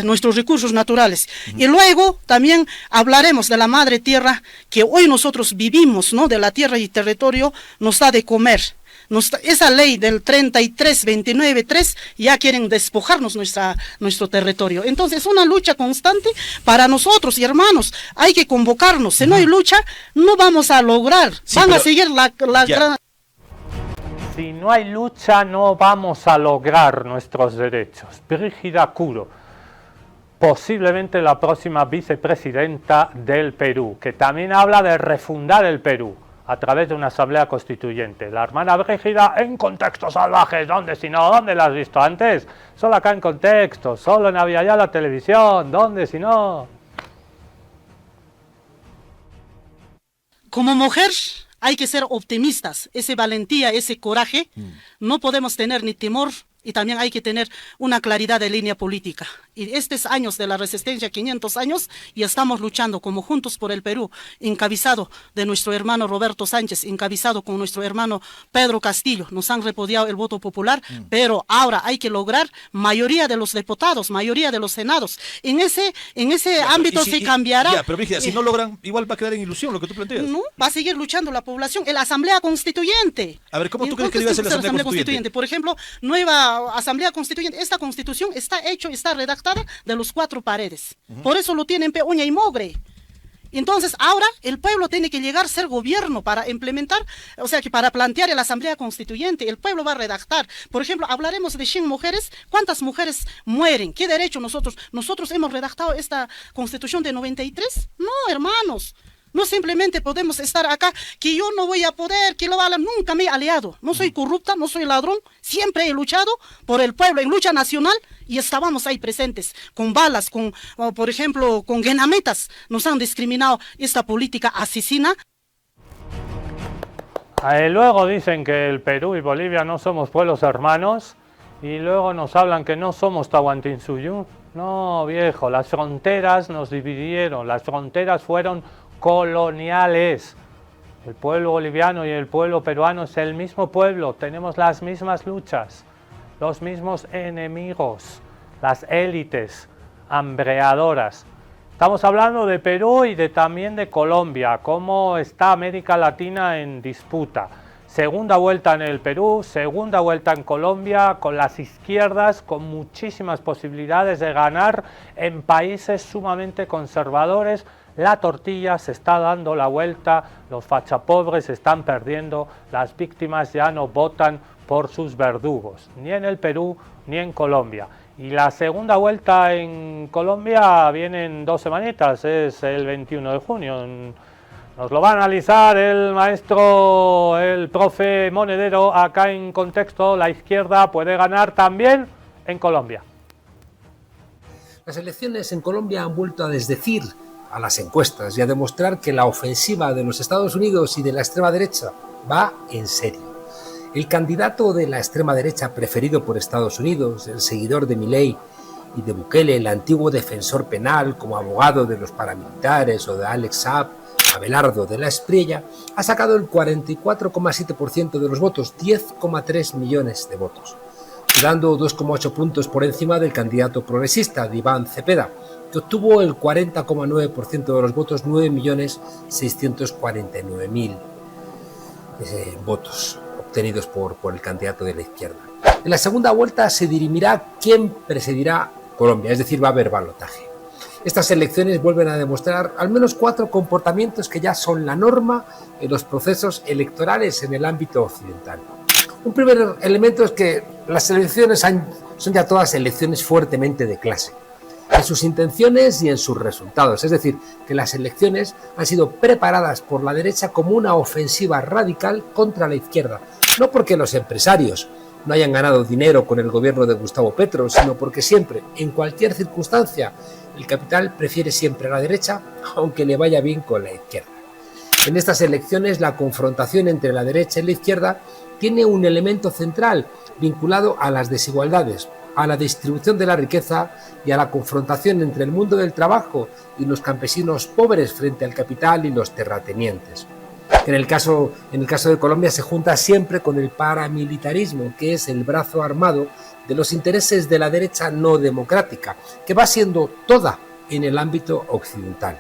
nuestros recursos naturales. Y luego también hablaremos de la madre tierra, que hoy nosotros vivimos, ¿no? De la tierra y territorio nos da de comer. Esa ley del 33-29-3 ya quieren despojarnos nuestro territorio. Entonces es una lucha constante para nosotros y hermanos, hay que convocarnos. Si no hay lucha, no vamos a lograr. Van a seguir la gran... Si no hay lucha, no vamos a lograr nuestros derechos. Brígida Kuro, posiblemente la próxima vicepresidenta del Perú, que también habla de refundar el Perú a través de una asamblea constituyente. La hermana Brígida en Contextos Salvajes. ¿Dónde si no? ¿Dónde la has visto antes? Solo acá en Contextos, solo en Aviala Televisión. ¿Dónde si no? Como mujer hay que ser optimistas, ese valentía, ese coraje, no podemos tener ni temor, y también hay que tener una claridad de línea política. Y estos años de la resistencia, 500 años, y estamos luchando como Juntos por el Perú, encabezado de nuestro hermano Roberto Sánchez, encabezado con nuestro hermano Pedro Castillo. Nos han repudiado el voto popular, pero ahora hay que lograr mayoría de los diputados, mayoría de los senados. En ese ámbito se cambiará. Ya, pero Brígida, si no logran, igual va a quedar en ilusión lo que tú planteas. No, va a seguir luchando la población, la Asamblea Constituyente. A ver, ¿cómo tú crees que debe ser la Asamblea Constituyente? Por ejemplo, nueva Asamblea Constituyente, esta Constitución está redactada de los 4 paredes. Por eso lo tienen uña y mugre. Entonces, ahora el pueblo tiene que llegar a ser gobierno para implementar, o sea, que para plantear la Asamblea Constituyente, el pueblo va a redactar. Por ejemplo, hablaremos de 100 mujeres, ¿cuántas mujeres mueren? ¿Qué derecho nosotros hemos redactado esta Constitución de 93? No, hermanos. No simplemente podemos estar acá, que yo no voy a poder, que lo hagan. Nunca me he aliado. No soy corrupta, no soy ladrón. Siempre he luchado por el pueblo en lucha nacional y estábamos ahí presentes, con balas, por ejemplo, con guenametas. Nos han discriminado esta política asesina. Luego dicen que el Perú y Bolivia no somos pueblos hermanos y luego nos hablan que no somos Tahuantinsuyo. No, viejo, las fronteras nos dividieron, las fronteras fueron coloniales. El pueblo boliviano y el pueblo peruano es el mismo pueblo, tenemos las mismas luchas, los mismos enemigos, las élites hambreadoras. Estamos hablando de Perú y también de Colombia, cómo está América Latina en disputa. Segunda vuelta en el Perú, segunda vuelta en Colombia, con las izquierdas con muchísimas posibilidades de ganar en países sumamente conservadores. La tortilla se está dando la vuelta, los fachapobres están perdiendo, las víctimas ya no votan por sus verdugos, ni en el Perú ni en Colombia. Y la segunda vuelta en Colombia viene en 2 semanitas, es el 21 de junio. Nos lo va a analizar el maestro, el profe Monedero, acá en Contexto. La izquierda puede ganar también en Colombia. Las elecciones en Colombia han vuelto a desdecir a las encuestas y a demostrar que la ofensiva de los Estados Unidos y de la extrema derecha va en serio. El candidato de la extrema derecha preferido por Estados Unidos, el seguidor de Milei y de Bukele, el antiguo defensor penal como abogado de los paramilitares o de Alex Saab, Abelardo de la Espriella, ha sacado el 44,7% de los votos, 10,3 millones de votos, quedando 2,8 puntos por encima del candidato progresista, Iván Cepeda, que obtuvo el 40,9% de los votos, 9.649.000 votos obtenidos por el candidato de la izquierda. En la segunda vuelta se dirimirá quién presidirá Colombia, es decir, va a haber balotaje. Estas elecciones vuelven a demostrar al menos 4 comportamientos que ya son la norma en los procesos electorales en el ámbito occidental. Un primer elemento es que las elecciones son ya todas elecciones fuertemente de clase, en sus intenciones y en sus resultados. Es decir, que las elecciones han sido preparadas por la derecha como una ofensiva radical contra la izquierda, no porque los empresarios no hayan ganado dinero con el gobierno de Gustavo Petro, sino porque siempre, en cualquier circunstancia, el capital prefiere siempre a la derecha, aunque le vaya bien con la izquierda. En estas elecciones, la confrontación entre la derecha y la izquierda tiene un elemento central vinculado a las desigualdades, a la distribución de la riqueza y a la confrontación entre el mundo del trabajo y los campesinos pobres frente al capital y los terratenientes. En el caso de Colombia se junta siempre con el paramilitarismo, que es el brazo armado de los intereses de la derecha no democrática, que va siendo toda en el ámbito occidental.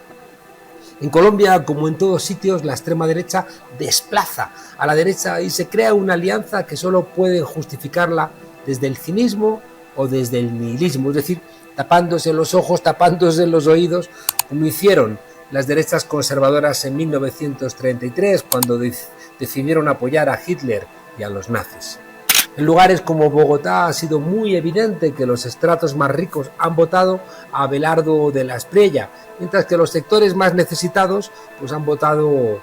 En Colombia, como en todos sitios, la extrema derecha desplaza a la derecha y se crea una alianza que solo puede justificarla desde el cinismo o desde el nihilismo, es decir, tapándose los ojos, tapándose los oídos, como hicieron las derechas conservadoras en 1933, cuando decidieron apoyar a Hitler y a los nazis. En lugares como Bogotá ha sido muy evidente que los estratos más ricos han votado a Abelardo de la Espriella, mientras que los sectores más necesitados pues han votado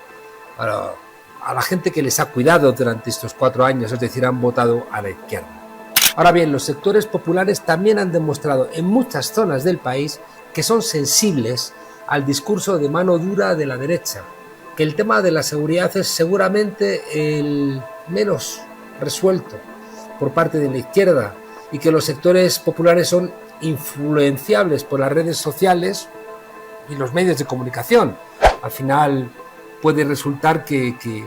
a la gente que les ha cuidado durante estos 4 años, es decir, han votado a la izquierda. Ahora bien, los sectores populares también han demostrado en muchas zonas del país que son sensibles al discurso de mano dura de la derecha, que el tema de la seguridad es seguramente el menos resuelto por parte de la izquierda y que los sectores populares son influenciables por las redes sociales y los medios de comunicación. Al final puede resultar que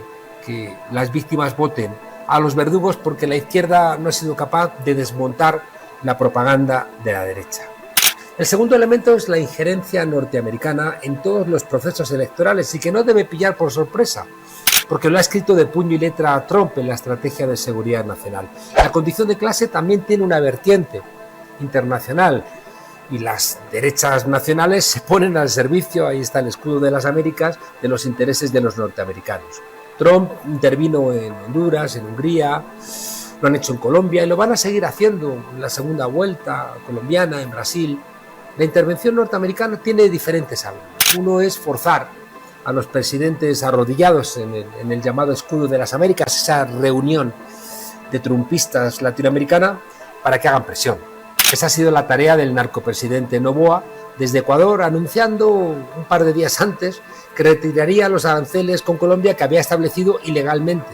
las víctimas voten a los verdugos porque la izquierda no ha sido capaz de desmontar la propaganda de la derecha. El segundo elemento es la injerencia norteamericana en todos los procesos electorales y que no debe pillar por sorpresa, porque lo ha escrito de puño y letra Trump en la Estrategia de Seguridad Nacional. La condición de clase también tiene una vertiente internacional y las derechas nacionales se ponen al servicio, ahí está el escudo de las Américas, de los intereses de los norteamericanos. Trump intervino en Honduras, en Hungría, lo han hecho en Colombia y lo van a seguir haciendo en la segunda vuelta colombiana, en Brasil. La intervención norteamericana tiene diferentes ángulos. Uno es forzar a los presidentes arrodillados en el llamado Escudo de las Américas, esa reunión de trumpistas latinoamericana, para que hagan presión. Esa ha sido la tarea del narcopresidente Noboa desde Ecuador, anunciando un par de días antes que retiraría los aranceles con Colombia que había establecido ilegalmente.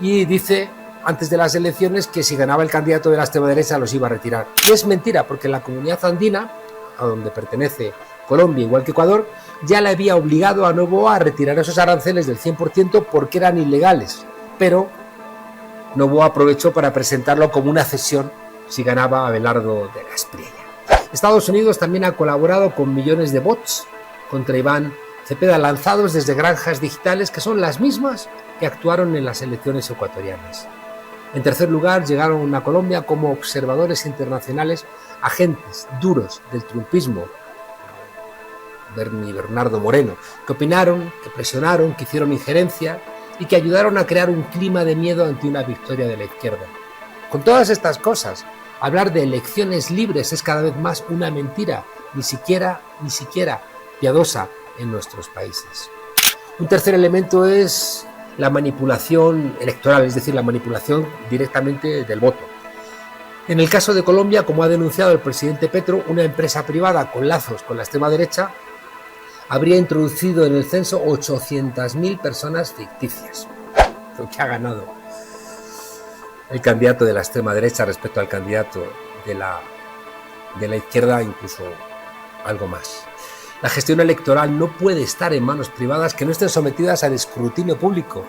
Y dice, antes de las elecciones, que si ganaba el candidato de la extrema derecha los iba a retirar. Y es mentira, porque la comunidad andina, a donde pertenece Colombia, igual que Ecuador, ya le había obligado a Noboa a retirar esos aranceles del 100% porque eran ilegales. Pero Noboa aprovechó para presentarlo como una cesión si ganaba Abelardo de la Espriella. Estados Unidos también ha colaborado con millones de bots contra Iván Cepeda, lanzados desde granjas digitales que son las mismas que actuaron en las elecciones ecuatorianas. En tercer lugar, llegaron a Colombia como observadores internacionales agentes duros del trumpismo, Bernie Bernardo Moreno, que opinaron, que presionaron, que hicieron injerencia y que ayudaron a crear un clima de miedo ante una victoria de la izquierda. Con todas estas cosas, hablar de elecciones libres es cada vez más una mentira, ni siquiera piadosa en nuestros países. Un tercer elemento es la manipulación electoral, es decir, la manipulación directamente del voto. En el caso de Colombia, como ha denunciado el presidente Petro, una empresa privada con lazos con la extrema derecha habría introducido en el censo 800.000 personas ficticias, lo que ha ganado el candidato de la extrema derecha respecto al candidato de la izquierda, incluso algo más. La gestión electoral no puede estar en manos privadas que no estén sometidas al escrutinio público.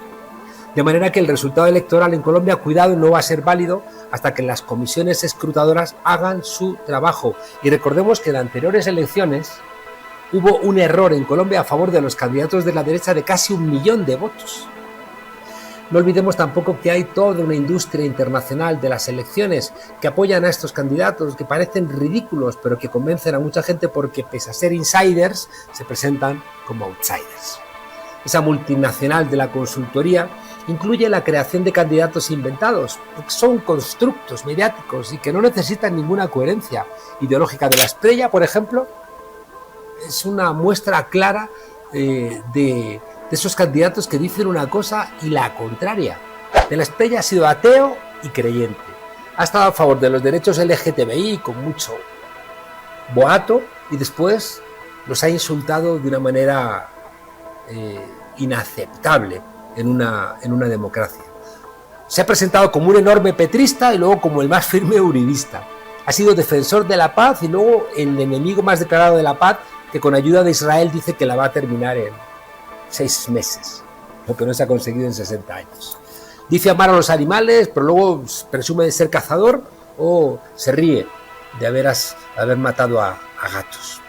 De manera que el resultado electoral en Colombia, cuidado, no va a ser válido hasta que las comisiones escrutadoras hagan su trabajo. Y recordemos que en anteriores elecciones hubo un error en Colombia a favor de los candidatos de la derecha de casi 1 millón de votos. No olvidemos tampoco que hay toda una industria internacional de las elecciones que apoyan a estos candidatos que parecen ridículos, pero que convencen a mucha gente porque, pese a ser insiders, se presentan como outsiders. Esa multinacional de la consultoría incluye la creación de candidatos inventados, porque son constructos mediáticos y que no necesitan ninguna coherencia ideológica. De la Espriella, por ejemplo, es una muestra clara de esos candidatos que dicen una cosa y la contraria. De la Espriella ha sido ateo y creyente. Ha estado a favor de los derechos LGTBI con mucho boato y después los ha insultado de una manera inaceptable en una democracia. Se ha presentado como un enorme petrista y luego como el más firme uribista. Ha sido defensor de la paz y luego el enemigo más declarado de la paz, que con ayuda de Israel dice que la va a terminar en 6 meses, lo que no se ha conseguido en 60 años. Dice amar a los animales, pero luego presume de ser cazador o se ríe de haber matado a gatos.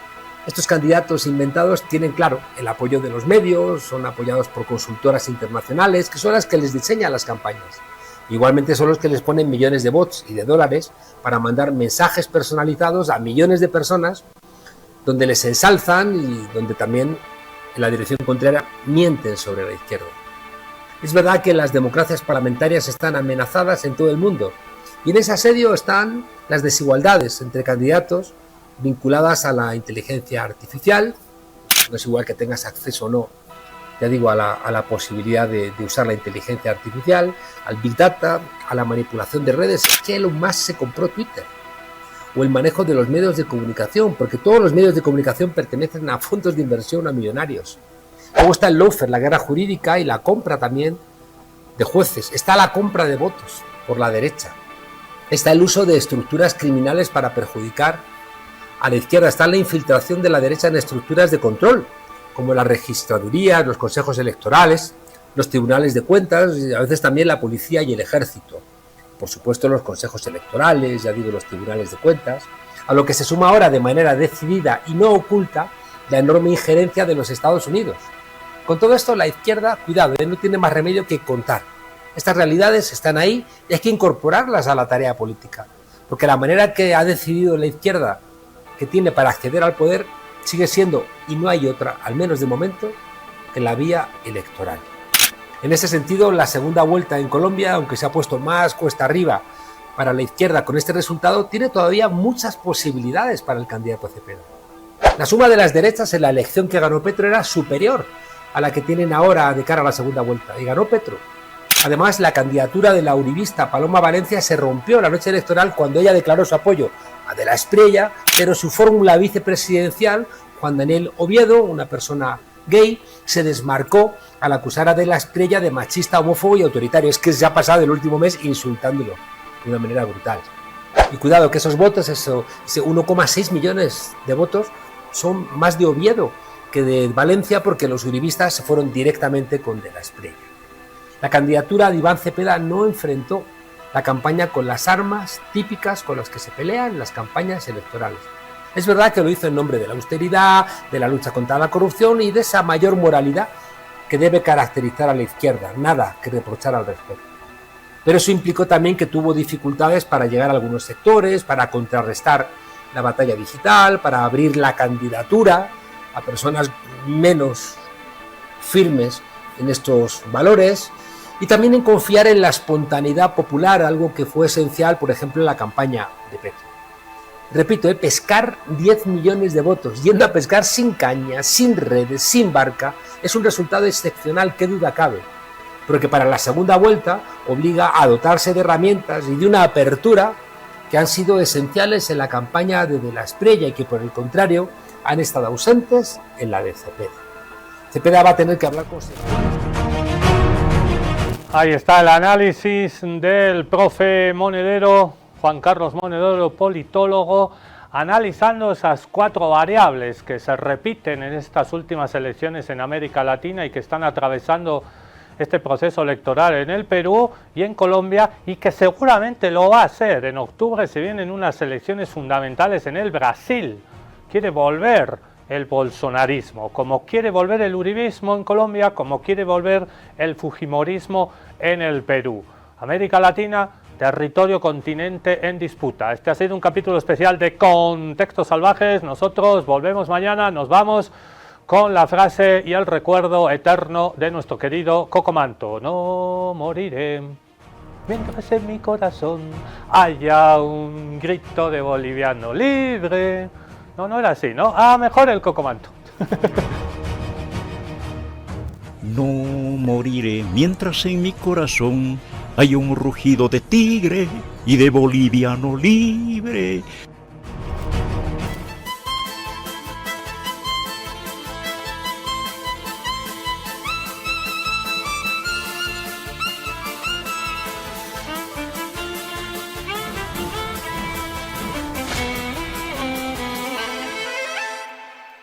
Estos candidatos inventados tienen, claro, el apoyo de los medios, son apoyados por consultoras internacionales, que son las que les diseñan las campañas. Igualmente son los que les ponen millones de bots y de dólares para mandar mensajes personalizados a millones de personas, donde les ensalzan y donde también, en la dirección contraria, mienten sobre la izquierda. Es verdad que las democracias parlamentarias están amenazadas en todo el mundo, y en ese asedio están las desigualdades entre candidatos vinculadas a la inteligencia artificial. No es igual que tengas acceso o no, ya digo, a la posibilidad de usar la inteligencia artificial, al Big Data, a la manipulación de redes. Es que Elon Musk se compró Twitter. O el manejo de los medios de comunicación, porque todos los medios de comunicación pertenecen a fondos de inversión, a millonarios. Luego está el lawfare, la guerra jurídica y la compra también de jueces. Está la compra de votos por la derecha. Está el uso de estructuras criminales para perjudicar a la izquierda. Está la infiltración de la derecha en estructuras de control, como las registradurías, los consejos electorales, los tribunales de cuentas y a veces también la policía y el ejército. Por supuesto, los consejos electorales, ya digo, los tribunales de cuentas, a lo que se suma ahora de manera decidida y no oculta la enorme injerencia de los Estados Unidos. Con todo esto, la izquierda, cuidado, no tiene más remedio que contar. Estas realidades están ahí y hay que incorporarlas a la tarea política, porque la manera que ha decidido la izquierda que tiene para acceder al poder sigue siendo, y no hay otra, al menos de momento, que la vía electoral. En ese sentido, la segunda vuelta en Colombia, aunque se ha puesto más cuesta arriba para la izquierda con este resultado, tiene todavía muchas posibilidades para el candidato Cepeda. La suma de las derechas en la elección que ganó Petro era superior a la que tienen ahora de cara a la segunda vuelta, y ganó Petro. Además, la candidatura de la uribista Paloma Valencia se rompió la noche electoral cuando ella declaró su apoyo a De la Espriella, pero su fórmula vicepresidencial, Juan Daniel Oviedo, una persona gay, se desmarcó al acusar a De la Espriella de machista, homófobo y autoritario. Es que se ha pasado el último mes insultándolo de una manera brutal. Y cuidado que esos votos, ese 1,6 millones de votos, son más de Oviedo que de Valencia, porque los uribistas se fueron directamente con De la Espriella. La candidatura de Iván Cepeda no enfrentó la campaña con las armas típicas con las que se pelean en las campañas electorales. Es verdad que lo hizo en nombre de la austeridad, de la lucha contra la corrupción y de esa mayor moralidad que debe caracterizar a la izquierda, nada que reprochar al respecto. Pero eso implicó también que tuvo dificultades para llegar a algunos sectores, para contrarrestar la batalla digital, para abrir la candidatura a personas menos firmes en estos valores, y también en confiar en la espontaneidad popular, algo que fue esencial, por ejemplo, en la campaña de Petro. Repito, pescar 10 millones de votos, yendo a pescar sin caña, sin redes, sin barca, es un resultado excepcional, qué duda cabe, pero que para la segunda vuelta obliga a dotarse de herramientas y de una apertura que han sido esenciales en la campaña de la Espriella y que, por el contrario, han estado ausentes en la de Cepeda. Cepeda va a tener que hablar con Ahí está el análisis del profe Monedero, Juan Carlos Monedero, politólogo, analizando esas 4 variables que se repiten en estas últimas elecciones en América Latina y que están atravesando este proceso electoral en el Perú y en Colombia, y que seguramente lo va a hacer. En octubre se vienen unas elecciones fundamentales en el Brasil. Quiere volver el bolsonarismo, como quiere volver el uribismo en Colombia, como quiere volver el fujimorismo en el Perú. América Latina, territorio, continente en disputa. Este ha sido un capítulo especial de Contextos Salvajes. Nosotros volvemos mañana, nos vamos con la frase y el recuerdo eterno de nuestro querido Cocomanto. No moriré mientras en mi corazón haya un grito de boliviano libre. No era así, ¿no? Mejor el Cocomanto. No moriré mientras en mi corazón hay un rugido de tigre y de boliviano libre.